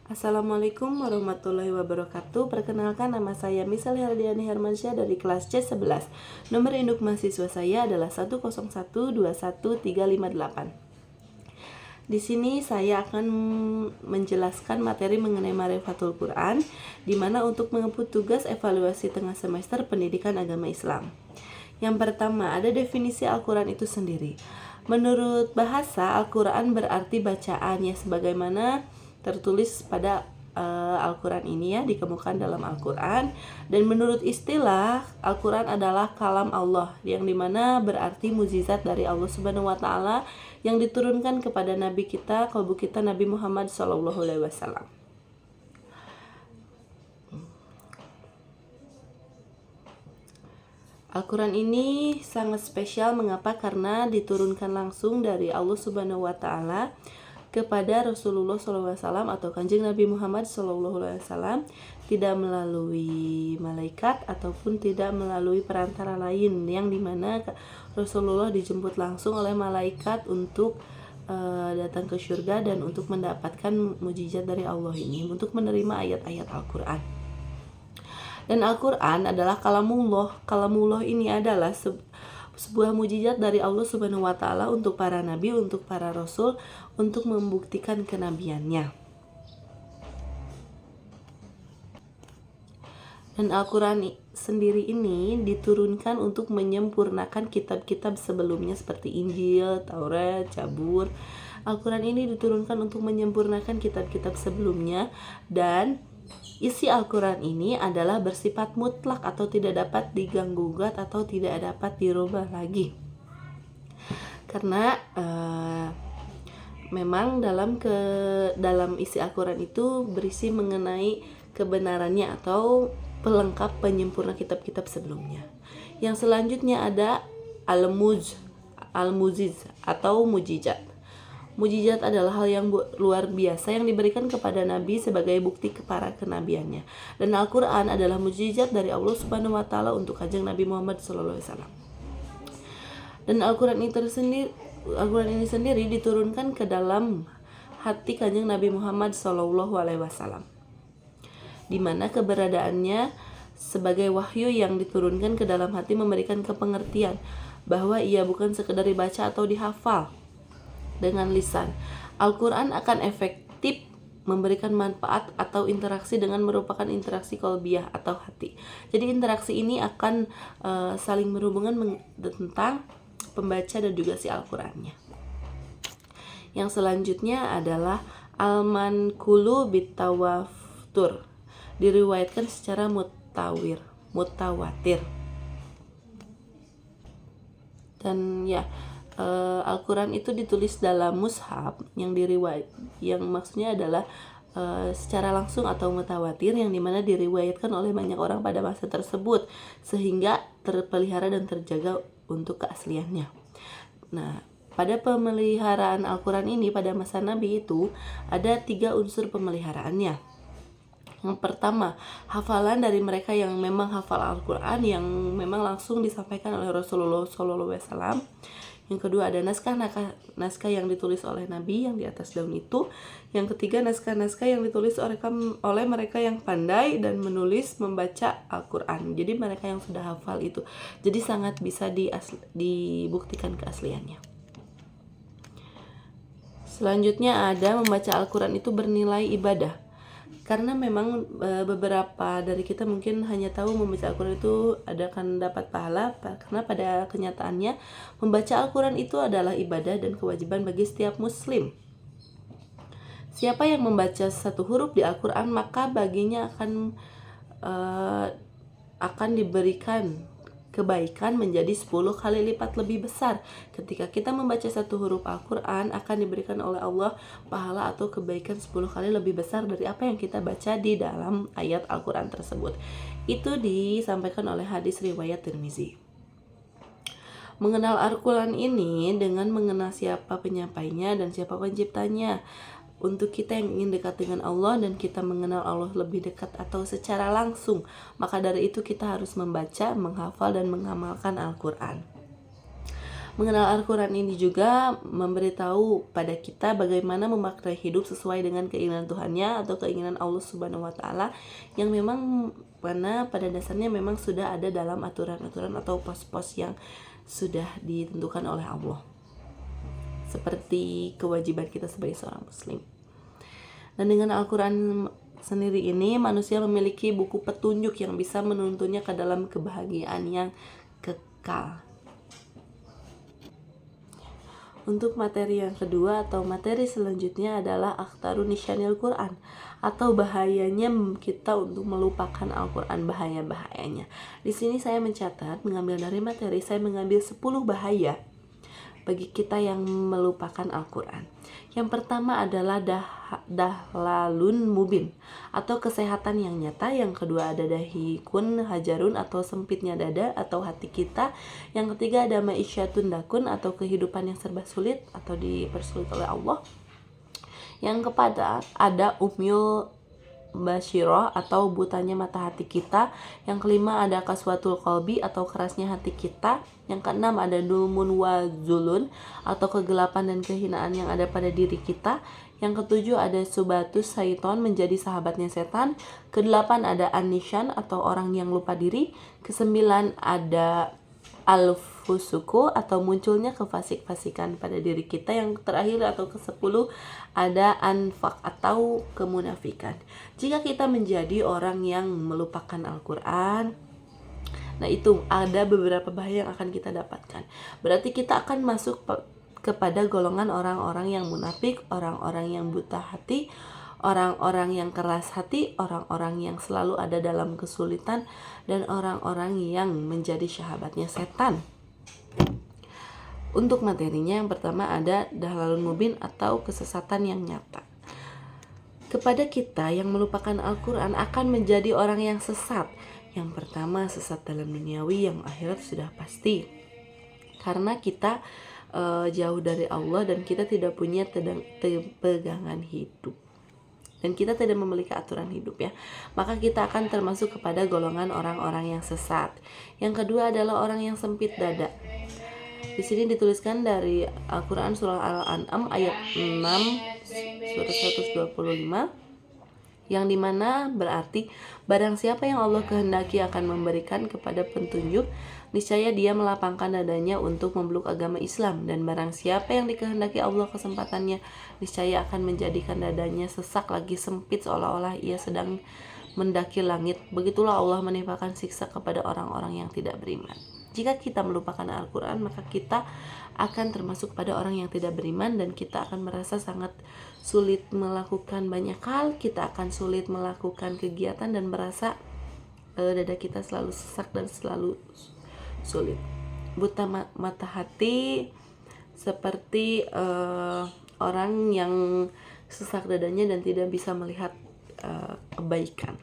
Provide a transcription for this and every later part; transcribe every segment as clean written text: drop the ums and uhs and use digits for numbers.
Assalamualaikum warahmatullahi wabarakatuh. Perkenalkan, nama saya Misal Herdiani Hermansyah dari kelas C11. Nomor induk mahasiswa saya adalah 101211358. Di sini saya akan menjelaskan materi mengenai Ma'rifatul Quran, di mana untuk mengempu tugas evaluasi tengah semester pendidikan agama Islam. Yang pertama, ada definisi Al-Quran itu sendiri. Menurut bahasa, Al-Quran berarti bacaan, ya sebagaimana tertulis pada Al-Quran ini, ya dikemukakan dalam Al-Quran. Dan menurut istilah, Al-Quran adalah kalam Allah, yang dimana berarti mukjizat dari Allah Subhanahu wa Ta'ala yang diturunkan kepada Nabi kita, kalbu kita, Nabi Muhammad SAW. Al-Quran ini sangat spesial. Mengapa? Karena diturunkan langsung dari Allah Subhanahu wa Ta'ala kepada Rasulullah SAW atau Kanjeng Nabi Muhammad SAW, tidak melalui malaikat ataupun tidak melalui perantara lain, yang dimana Rasulullah dijemput langsung oleh malaikat untuk datang ke surga dan untuk mendapatkan mukjizat dari Allah ini, untuk menerima ayat-ayat Al-Quran. Dan Al-Quran adalah kalamullah. Kalamullah ini adalah sebuah mukjizat dari Allah Subhanahu wa Ta'ala untuk para nabi, untuk para rasul, untuk membuktikan kenabiannya. Dan Al-Quran sendiri ini diturunkan untuk menyempurnakan kitab-kitab sebelumnya seperti Injil, Taurat, Zabur. Al-Quran ini diturunkan untuk menyempurnakan kitab-kitab sebelumnya, dan isi Al-Quran ini adalah bersifat mutlak atau tidak dapat diganggu-gugat atau tidak dapat dirubah lagi. Karena memang dalam isi Al-Quran itu berisi mengenai kebenarannya atau pelengkap penyempurna kitab-kitab sebelumnya. Yang selanjutnya ada Al-Mujiz atau mujizat. Mujizat adalah hal yang luar biasa yang diberikan kepada Nabi sebagai bukti para kenabiannya. Dan Al-Quran adalah mujizat dari Allah Subhanahu wa Ta'ala untuk Kanjeng Nabi Muhammad SAW. Dan Al-Quran ini sendiri diturunkan ke dalam hati Kanjeng Nabi Muhammad SAW, di mana keberadaannya sebagai wahyu yang diturunkan ke dalam hati memberikan kepengertian bahwa ia bukan sekedar dibaca atau dihafal dengan lisan. Al-Quran akan efektif memberikan manfaat atau interaksi dengan merupakan interaksi qalbiyah atau hati. Jadi interaksi ini akan saling berhubungan tentang pembaca dan juga si Al-Qurannya. Yang selanjutnya adalah Al-Manqulu bitawatur, diriwayatkan secara mutawatir. Dan ya, Al-Quran itu ditulis dalam mushaf yang maksudnya adalah secara langsung atau mutawatir, yang dimana diriwayatkan oleh banyak orang pada masa tersebut sehingga terpelihara dan terjaga untuk keasliannya. Nah, pada pemeliharaan Al-Quran ini pada masa Nabi itu ada 3 unsur pemeliharaannya. Yang pertama, hafalan dari mereka yang memang hafal Al-Quran, yang memang langsung disampaikan oleh Rasulullah SAW. Yang kedua, ada naskah yang ditulis oleh Nabi yang di atas daun itu. Yang ketiga, naskah-naskah yang ditulis oleh mereka yang pandai dan membaca Al-Quran. Jadi mereka yang sudah hafal itu. Jadi sangat bisa dibuktikan keasliannya. Selanjutnya ada membaca Al-Quran itu bernilai ibadah. Karena memang beberapa dari kita mungkin hanya tahu membaca Al-Quran itu akan dapat pahala, karena pada kenyataannya membaca Al-Quran itu adalah ibadah dan kewajiban bagi setiap muslim. Siapa yang membaca satu huruf di Al-Quran, maka baginya akan diberikan kebaikan menjadi 10 kali lipat lebih besar. Ketika kita membaca satu huruf Al-Quran, akan diberikan oleh Allah pahala atau kebaikan 10 kali lebih besar dari apa yang kita baca di dalam ayat Al-Quran tersebut. Itu disampaikan oleh hadis riwayat Tirmizi. Mengenal Al-Quran ini dengan mengenal siapa penyampainya dan siapa penciptanya. Untuk kita yang ingin dekat dengan Allah dan kita mengenal Allah lebih dekat atau secara langsung, maka dari itu kita harus membaca, menghafal, dan mengamalkan Al-Quran. Mengenal Al-Quran ini juga memberitahu pada kita bagaimana memaknai hidup sesuai dengan keinginan Tuhannya atau keinginan Allah Subhanahu wa Ta'ala, yang memang pada dasarnya memang sudah ada dalam aturan-aturan atau pos-pos yang sudah ditentukan oleh Allah, seperti kewajiban kita sebagai seorang muslim. Dan dengan Al-Quran sendiri ini, manusia memiliki buku petunjuk yang bisa menuntunnya ke dalam kebahagiaan yang kekal. Untuk materi yang kedua atau materi selanjutnya adalah akhtaru nisyanil Quran, atau bahayanya kita untuk melupakan Al-Quran, bahaya-bahayanya. Di sini saya mencatat, mengambil dari materi, saya mengambil 10 bahaya bagi kita yang melupakan Al-Quran. Yang pertama adalah dahlalun mubin, atau kesehatan yang nyata. Yang kedua ada dahikun hajarun, atau sempitnya dada atau hati kita. Yang ketiga ada ma'isyatun dakun, atau kehidupan yang serba sulit atau dipersulit oleh Allah. Yang keempat ada umyul basyiroh, atau butanya mata hati kita. Yang kelima ada kaswatul qalbi, atau kerasnya hati kita. Yang keenam ada dulmun wa zulun, atau kegelapan dan kehinaan yang ada pada diri kita. Yang ketujuh ada subatus syaiton, menjadi sahabatnya setan. Kedelapan ada anisyan, atau orang yang lupa diri. Kesembilan ada al-fusuku, atau munculnya kefasik-fasikan pada diri kita. Yang terakhir atau ke-10 ada anfaq, atau kemunafikan. Jika kita menjadi orang yang melupakan Al-Quran, nah itu ada beberapa bahaya yang akan kita dapatkan. Berarti kita akan masuk kepada golongan orang-orang yang munafik, orang-orang yang buta hati, orang-orang yang keras hati, orang-orang yang selalu ada dalam kesulitan, dan orang-orang yang menjadi sahabatnya setan. Untuk materinya, yang pertama ada dahlalun mubin, atau kesesatan yang nyata. Kepada kita yang melupakan Al-Quran akan menjadi orang yang sesat. Yang pertama, sesat dalam duniawi, yang akhirat sudah pasti, karena kita jauh dari Allah dan kita tidak punya pegangan hidup, dan kita tidak memiliki aturan hidup ya, maka kita akan termasuk kepada golongan orang-orang yang sesat. Yang kedua adalah orang yang sempit dada. Di sini dituliskan dari Al-Quran surah Al-An'am ayat 6 surat 125, yang dimana berarti barang siapa yang Allah kehendaki akan memberikan kepada petunjuk, niscaya dia melapangkan dadanya untuk memeluk agama Islam, dan barang siapa yang dikehendaki Allah kesempatannya, niscaya akan menjadikan dadanya sesak lagi sempit, seolah-olah ia sedang mendaki langit. Begitulah Allah menimpakan siksa kepada orang-orang yang tidak beriman. Jika kita melupakan Al-Quran, maka kita akan termasuk pada orang yang tidak beriman, dan kita akan merasa sangat sulit melakukan banyak hal. Kita akan sulit melakukan kegiatan dan merasa dada kita selalu sesak dan selalu sulit. Buta mata hati seperti orang yang sesak dadanya dan tidak bisa melihat kebaikan.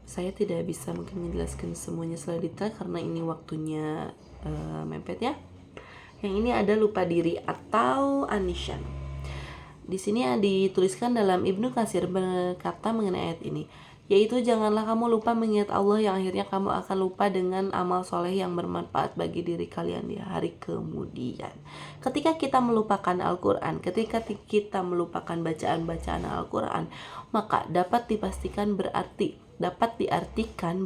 Saya tidak bisa mungkin menjelaskan semuanya secara detail karena ini waktunya mepet ya. Yang ini ada lupa diri atau anisyan. Di sini dituliskan dalam Ibnu Katsir berkata mengenai ayat ini, yaitu janganlah kamu lupa mengingat Allah yang akhirnya kamu akan lupa dengan amal soleh yang bermanfaat bagi diri kalian di hari kemudian. Ketika kita melupakan Al-Quran, ketika kita melupakan bacaan-bacaan Al-Quran, maka dapat diartikan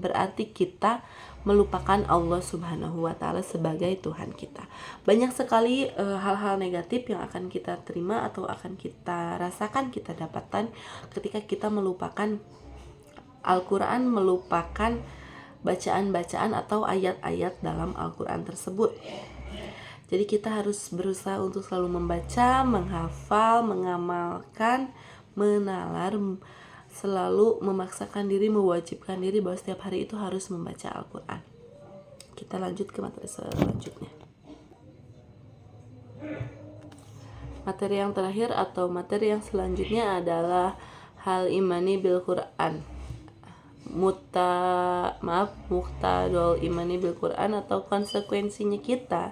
berarti kita melupakan Allah Subhanahu wa Ta'ala sebagai Tuhan kita. Banyak sekali hal-hal negatif yang akan kita terima atau akan kita rasakan, kita dapatkan ketika kita melupakan Al-Quran, melupakan bacaan-bacaan atau ayat-ayat dalam Al-Quran tersebut. Jadi kita harus berusaha untuk selalu membaca, menghafal, mengamalkan, menalar, selalu memaksakan diri, mewajibkan diri bahwa setiap hari itu harus membaca Al-Quran. Kita lanjut ke materi selanjutnya. Materi yang terakhir atau materi yang selanjutnya adalah hal imani bil Quran. Muqtadul imani bil Quran, atau konsekuensinya kita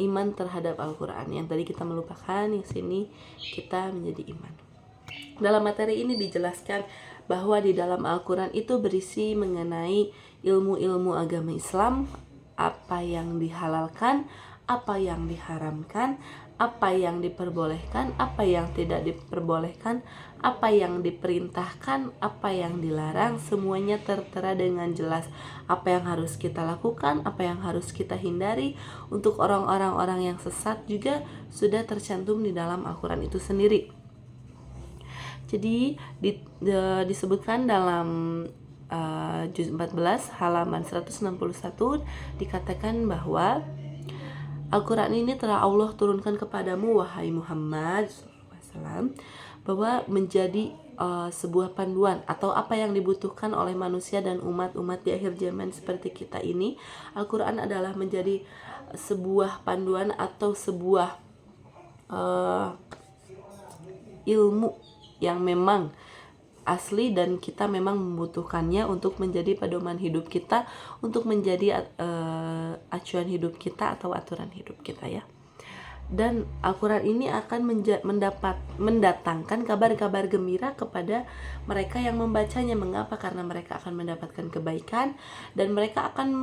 iman terhadap Al-Quran. Yang tadi kita melupakan, yang sini kita menjadi iman. Dalam materi ini dijelaskan bahwa di dalam Al-Quran itu berisi mengenai ilmu-ilmu agama Islam, apa yang dihalalkan, apa yang diharamkan, apa yang diperbolehkan, apa yang tidak diperbolehkan, apa yang diperintahkan, apa yang dilarang, semuanya tertera dengan jelas. Apa yang harus kita lakukan, apa yang harus kita hindari. Untuk orang-orang yang sesat juga sudah tercantum di dalam Al-Quran itu sendiri. Jadi disebutkan dalam juz 14 halaman 161 dikatakan bahwa Al-Quran ini telah Allah turunkan kepadamu wahai Muhammad SAW, bahwa menjadi sebuah panduan atau apa yang dibutuhkan oleh manusia dan umat-umat di akhir zaman seperti kita ini. Al-Quran adalah menjadi sebuah panduan atau sebuah ilmu yang memang asli dan kita memang membutuhkannya untuk menjadi pedoman hidup kita, untuk menjadi acuan hidup kita atau aturan hidup kita ya. Dan Al-Quran ini akan mendatangkan kabar-kabar gembira kepada mereka yang membacanya. Mengapa? Karena mereka akan mendapatkan kebaikan, dan mereka akan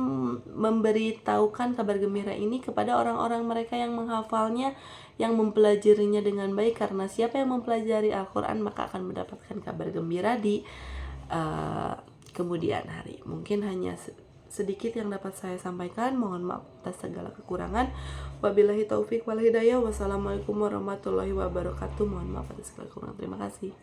memberitahukan kabar gembira ini kepada orang-orang mereka yang menghafalnya, yang mempelajarinya dengan baik. Karena siapa yang mempelajari Al-Quran maka akan mendapatkan kabar gembira di kemudian hari. Mungkin hanya sedikit yang dapat saya sampaikan. Mohon maaf atas segala kekurangan. Wabillahi taufik wal hidayah. Wassalamualaikum warahmatullahi wabarakatuh. Mohon maaf atas segala kekurangan. Terima kasih.